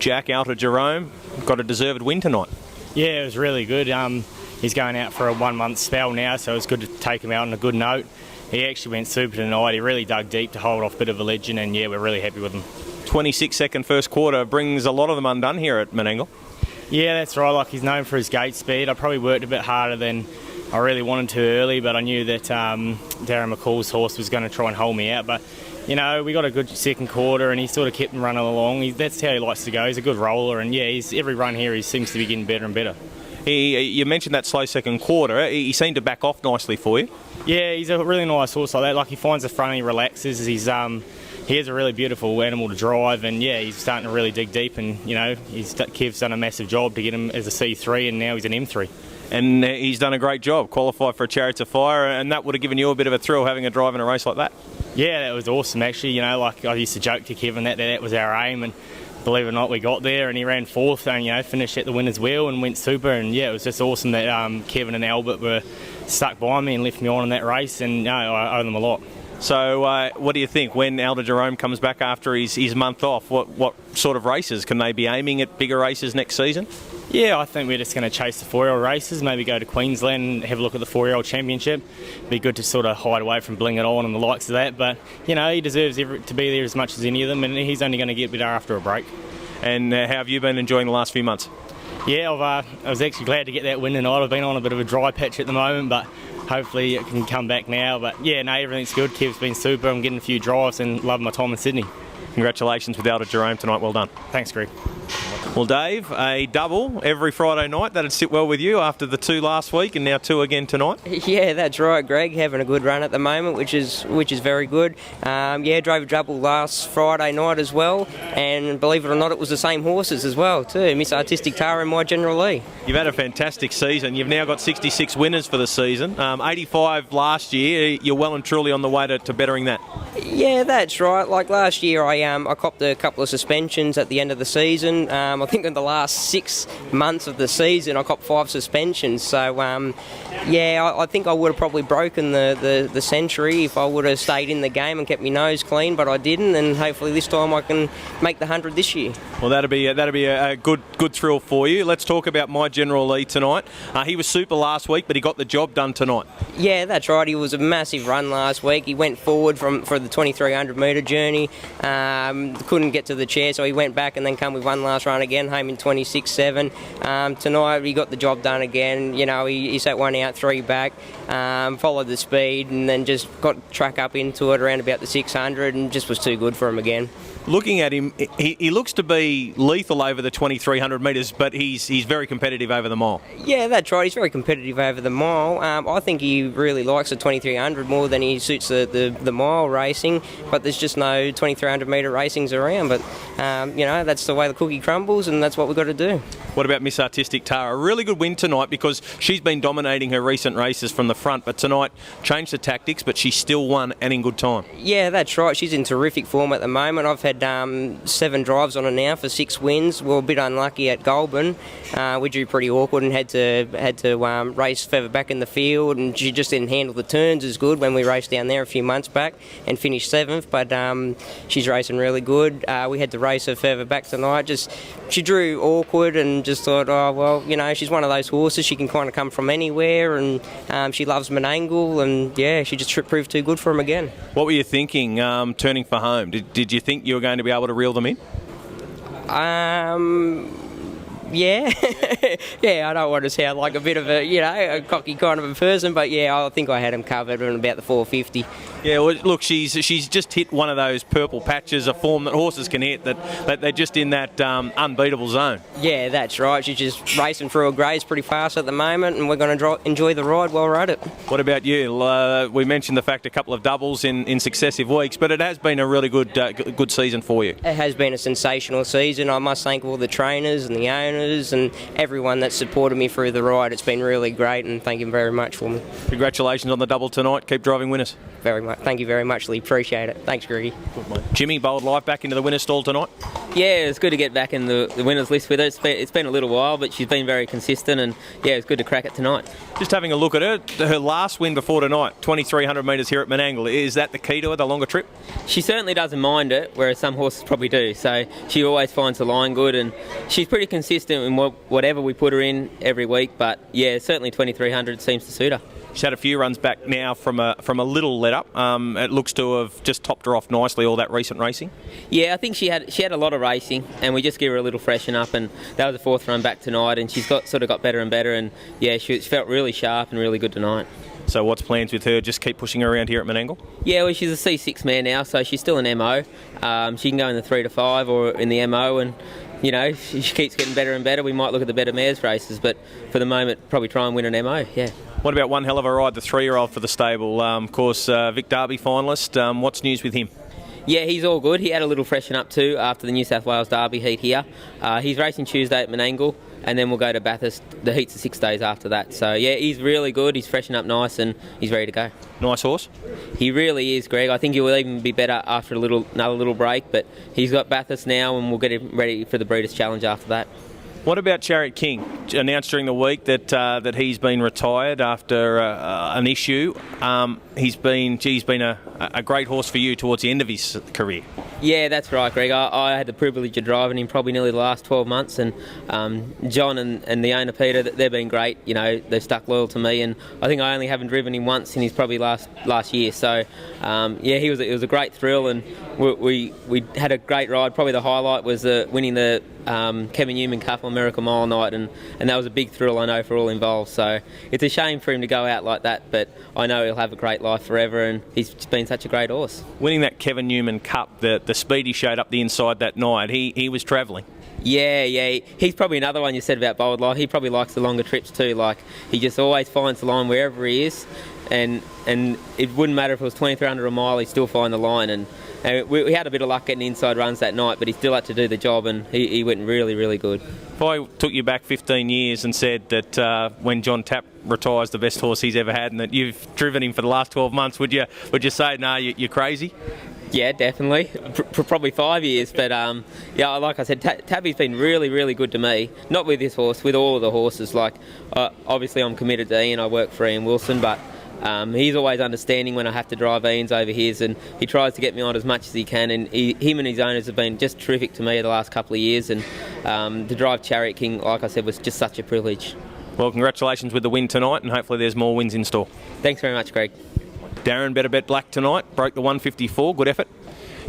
Jack, Alta Jerome, got a deserved win tonight. Yeah, it was really good. He's going out for a 1 month spell now, so it was good to take him out on a good note. He actually went super tonight. He really dug deep to hold off a bit of a legend, and yeah, we're really happy with him. 26-second first quarter brings a lot of them undone here at Menangle. Yeah, that's right. Like, he's known for his gate speed. I probably worked a bit harder than I really wanted to early, but I knew that Darren McCall's horse was going to try and hold me out. But, you know, we got a good second quarter and he sort of kept him running along. That's how he likes to go. He's a good roller, and yeah, every run here he seems to be getting better and better. You mentioned that slow second quarter. He seemed to back off nicely for you. Yeah, he's a really nice horse like that. Like, he finds the front and he relaxes. He is a really beautiful animal to drive, and yeah, he's starting to really dig deep, and you know, Kev's done a massive job to get him as a C3, and now he's an M3. And he's done a great job, qualified for a Chariots of Fire, and that would have given you a bit of a thrill having a drive in a race like that. Yeah, that was awesome actually. You know, like I used to joke to Kevin that was our aim, and believe it or not, we got there, and he ran fourth, and you know, finished at the winner's wheel and went super. And yeah, it was just awesome that Kevin and Albert were stuck by me and left me on in that race, and you know, I owe them a lot. So what do you think when Alda Jerome comes back after his month off? What sort of races? Can they be aiming at bigger races next season? Yeah, I think we're just going to chase the 4-year-old races, maybe go to Queensland and have a look at the 4-year-old championship. Be good to sort of hide away from Bling It On and the likes of that, but you know, he deserves to be there as much as any of them, and he's only going to get better after a break. And how have you been enjoying the last few months? Yeah, I was actually glad to get that win tonight. I've been on a bit of a dry patch at the moment, but hopefully it can come back now. But yeah, no, everything's good. Kev's been super. I'm getting a few drives and love my time in Sydney. Congratulations with Alta Jerome tonight. Well done. Thanks, Greg. Well, Dave, a double every Friday night. That'd sit well with you after the 2 last week and now 2 again tonight. Yeah, that's right, Greg. Having a good run at the moment, which is very good. Yeah, drove a double last Friday night as well, and believe it or not, it was the same horses as well too. Miss Artistic Tara and My General Lee. You've had a fantastic season. You've now got 66 winners for the season. 85 last year. You're well and truly on the way to bettering that. Yeah, that's right. Like last year, I copped a couple of suspensions at the end of the season. I think in the last 6 months of the season, I copped 5 suspensions. So, yeah, I think I would have probably broken the century if I would have stayed in the game and kept my nose clean, but I didn't. And hopefully this time I can make the 100 this year. Well, that'd be a good thrill for you. Let's talk about My General Lee tonight. He was super last week, but he got the job done tonight. Yeah, that's right. He was a massive run last week. He went forward for the 2,300 metre journey. Couldn't get to the chair, so he went back and then come with one last run again, home in 26.7. Tonight he got the job done again. You know, he sat one out, 3 back, followed the speed, and then just got track up into it around about the 600, and just was too good for him again. Looking at him, he looks to be lethal over the 2,300 metres, but he's very competitive over the mile. Yeah, that's right. He's very competitive over the mile. I think he really likes the 2,300 more than he suits the mile racing, but there's just no 2,300 metre racings around. But, you know, that's the way the cookie crumbles, and that's what we've got to do. What about Miss Artistic Tara? A really good win tonight because she's been dominating her recent races from the front, but tonight changed the tactics, but she still won and in good time. Yeah, that's right. She's in terrific form at the moment. I've had 7 drives on her now for 6 wins. We were a bit unlucky at Goulburn. We drew pretty awkward and had to race further back in the field, and she just didn't handle the turns as good when we raced down there a few months back and finished 7th, but she's racing really good. We had to race her further back tonight. She drew awkward and just thought, oh, well, you know, she's one of those horses, she can kind of come from anywhere, and she loves Menangle, and yeah, she just proved too good for him again. What were you thinking turning for home? Did you think you were going to be able to reel them in? Yeah. Yeah, I don't want to sound like a bit of a cocky kind of a person, but yeah, I think I had him covered in about the 450. Yeah, well, look, she's just hit one of those purple patches, a form that horses can hit, that they're just in that unbeatable zone. Yeah, that's right. She's just racing through a graze pretty fast at the moment, and we're going to enjoy the ride while we're at it. What about you? We mentioned the fact a couple of doubles in successive weeks, but it has been a really good season for you. It has been a sensational season. I must thank all the trainers and the owners trainers and everyone that supported me through the ride. It's been really great, and thank you very much for me. Congratulations on the double tonight. Keep driving winners. Very much. Thank you very much, Lee. Appreciate it. Thanks, Greggy. Jimmy, Bold Life back into the winner's stall tonight. Yeah, it's good to get back in the winners list with her. It's been a little while, but she's been very consistent, and yeah, it's good to crack it tonight. Just having a look at her last win before tonight, 2,300 metres here at Menangle. Is that the key to her, the longer trip? She certainly doesn't mind it, whereas some horses probably do. So she always finds the line good, and she's pretty consistent in whatever we put her in every week. But yeah, certainly 2,300 seems to suit her. She's had a few runs back now from a little let up. It looks to have just topped her off nicely, all that recent racing. Yeah, I think she had a lot of racing, and we just gave her a little freshen up, and that was the fourth run back tonight, and she's got better and better, and yeah, she felt really sharp and really good tonight. So what's plans with her? Just keep pushing her around here at Menangle? Yeah, well, she's a C6 mare now, so she's still an MO. She can go in the 3 to 5 or in the MO, and you know, she keeps getting better and better. We might look at the better mares races, but for the moment, probably try and win an MO, yeah. What about one hell of a ride, the 3-year-old for the stable? Of course, Vic Derby finalist. What's news with him? Yeah, he's all good. He had a little freshen up too after the New South Wales Derby heat here. He's racing Tuesday at Menangle, and then we'll go to Bathurst. The heats are 6 days after that. So yeah, he's really good. He's freshened up nice, and he's ready to go. Nice horse? He really is, Greg. I think he will even be better after another little break, but he's got Bathurst now, and we'll get him ready for the Breeders' Challenge after that. What about Chariot King? Announced during the week that he's been retired after an issue. He's been a great horse for you towards the end of his career. Yeah, that's right, Greg. I had the privilege of driving him probably nearly the last 12 months, and John and the owner Peter, they've been great. You know, they've stuck loyal to me, and I think I only haven't driven him once in his probably last year. So yeah, it was a great thrill, and we had a great ride. Probably the highlight was winning the Kevin Newman Cup on Miracle Mile night, and that was a big thrill, I know, for all involved. So it's a shame for him to go out like that, but I know he'll have a great life forever, and he's been such a great horse. Winning that Kevin Newman Cup, the speed he showed up the inside that night, he was travelling. Yeah, he's probably another one you said about Bold Life. He probably likes the longer trips too. Like, he just always finds the line wherever he is, and it wouldn't matter if it was 2,300 a mile, he'd still find the line. And we had a bit of luck getting inside runs that night, but he still had to do the job, and he went really, really good. If I took you back 15 years and said that when John Tapp retires, the best horse he's ever had, and that you've driven him for the last 12 months, would you say, no, you're crazy? Yeah, definitely. Probably 5 years, but yeah, like I said, Tabby's been really, really good to me. Not with this horse, with all of the horses. Like, obviously I'm committed to Ian, I work for Ian Wilson, but he's always understanding when I have to drive Ian's over his, and he tries to get me on as much as he can, and him and his owners have been just terrific to me the last couple of years, and to drive Chariot King, like I said, was just such a privilege. Well, congratulations with the win tonight, and hopefully there's more wins in store. Thanks very much, Greg. Darren, better bet black tonight, broke the 154, good effort.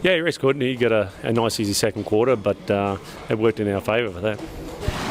Yeah, he raced good, and he got a nice easy second quarter, but it worked in our favour for that.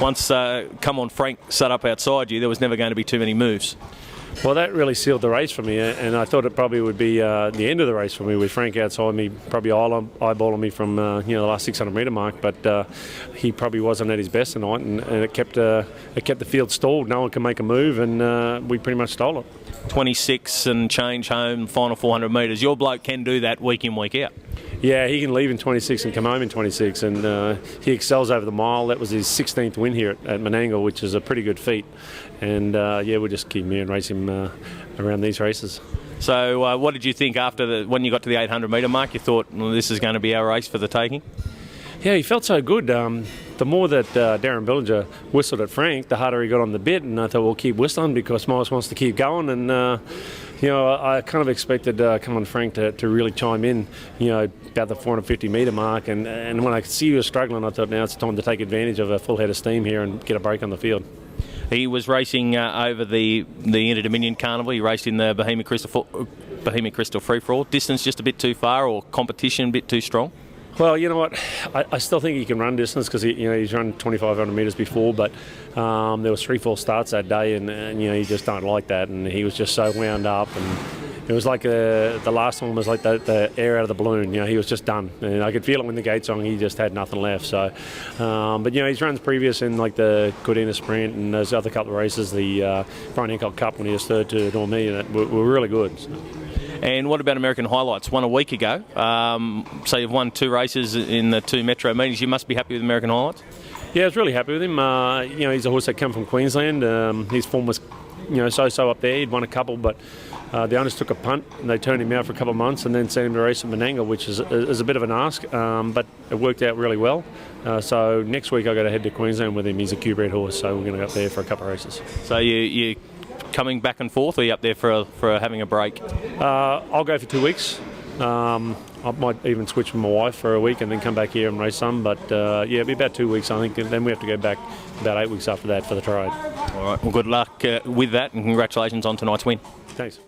Once Come On Frank sat up outside you, there was never going to be too many moves. Well, that really sealed the race for me, and I thought it probably would be the end of the race for me with Frank outside me, probably eyeballing me from the last 600 metre mark. But he probably wasn't at his best tonight, and it kept the field stalled. No one could make a move, and we pretty much stole it. 26 and change home, final 400 metres. Your bloke can do that week in, week out. Yeah, he can leave in 26 and come home in 26, and he excels over the mile. That was his 16th win here at Menangle, which is a pretty good feat. And yeah, we'll just keep me and race him around these races. So what did you think after when you got to the 800 metre mark? You thought, well, this is going to be our race for the taking? Yeah, he felt so good. The more that Darren Billinger whistled at Frank, the harder he got on the bit, and I thought, we'll keep whistling because Miles wants to keep going. And I kind of expected Come On Frank to really chime in, about the 450 metre mark. And when I could see he was struggling, I thought, now it's time to take advantage of a full head of steam here and get a break on the field. He was racing over the Inter-Dominion Carnival. He raced in the Bohemian Crystal Free-For-All. Distance just a bit too far, or competition a bit too strong? Well, you know what? I still think he can run distance because he's run 2,500 metres before, but there was 3 full starts that day, and you just don't like that. And he was just so wound up, and it was like the last one was like the air out of the balloon. He was just done, and I could feel it when the gates on. He just had nothing left. So, but his runs previous in like the Cordina Sprint and those other couple of races, the Brian Hancock Cup when he was third to Normie, were really good. So. And what about American Highlights? Won a week ago. So you've won 2 races in the 2 metro meetings. You must be happy with American Highlights? Yeah, I was really happy with him. He's a horse that come from Queensland. His form was, so up there. He'd won a couple, but the owners took a punt and they turned him out for a couple of months and then sent him to race at Menangle, which is a bit of an ask, but it worked out really well. So next week I've got to head to Queensland with him. He's a Q-bred horse, so we're going to go up there for a couple of races. So you coming back and forth, or are you up there for having a break? I'll go for 2 weeks. I might even switch with my wife for a week and then come back here and race some. But it'll be about 2 weeks, I think. And then we have to go back about 8 weeks after that for the trial. All right. Well, good luck with that, and congratulations on tonight's win. Thanks.